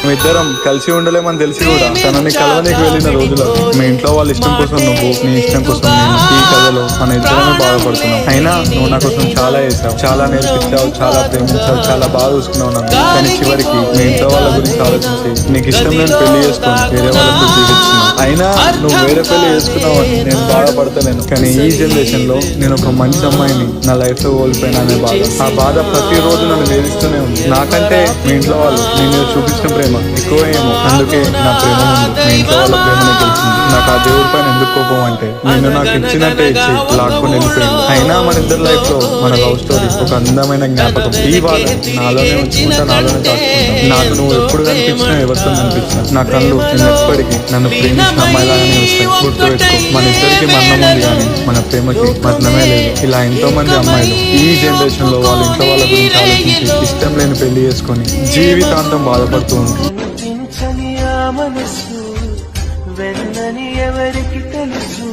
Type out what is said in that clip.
మేమిద్దరం కలిసి ఉండలేమని తెలిసి కూడా తనని కలవనికి వెళ్ళిన రోజులు మీ ఇంట్లో వాళ్ళ ఇష్టం కోసం నువ్వు, నీ ఇష్టం కోసం నేను. ఈ కథలో మన ఇద్దరమే బాధపడుతున్నాం. అయినా నువ్వు నా కోసం చాలా చేసావు, చాలా నేర్పించావు, చాలా ప్రేమించావు, చాలా బాగా చూసుకున్నావు నన్ను. కానీ చివరికి మీ ఇంట్లో వాళ్ళ గురించి ఆలోచించి నీకు ఇష్టం నేను పెళ్లి చేసుకుని వేరే వాళ్ళతో జీవిస్తున్నావు. అయినా నువ్వు వేరే పెళ్లి చేసుకున్నావు అని నేను బాధపడతలేను. కానీ ఈ జనరేషన్ లో నేను ఒక మంచి అమ్మాయిని నా లైఫ్ లో కోల్పోయినా అనే బాధ, ఆ బాధ ప్రతిరోజు నన్ను వేధిస్తూనే ఉంది. నాకంటే మీ ఇంట్లో వాళ్ళు నీ మీద చూపించిన ప్రేమ ఎక్కువ ఏమో, అందుకే నా ప్రేమ ముందు మీ ఇంట్లో వాళ్ళ ప్రేమనే గెలిచింది. నాకు ఆ దేవుడి పైన ఎందుకు కోపం అంటే నేను నాకు ఇచ్చినట్టే ఇచ్చి లాక్కొని వెళ్ళిపోయింది. అయినా మన ఇద్దరు లైఫ్ లో మన లవ్ స్టోరీ ఒక అందమైన జ్ఞాపకం. ఈ బాధ నాలోనే ఉంచుకుంటా, నాలోనే దాచుకుంటా. నాకు నువ్వు ఎప్పుడు కనిపించినా, ఎవరితో కనిపించినా నా కళ్ళు నేను ఎప్పటికీ నన్ను ప్రేమించిన అమ్మాయిలాగానే వస్తాయి. గుర్తుపెట్టుకో, మన ఇద్దరికి మరణం ఉంది కానీ మన ప్రేమకి మరణమే లేదు. ఇలా ఎంతో మంది అమ్మాయిలు ఈ జనరేషన్ లో వాళ్ళ ఇంట్లో వాళ్ళ గురించి ఆలోచించి ఇష్టం లేని పెళ్లి చేసుకొని జీవితాంతం బాధపడుతూ ఉంటారు. మనసు వెళ్ళని ఎవరికి తెలుసు.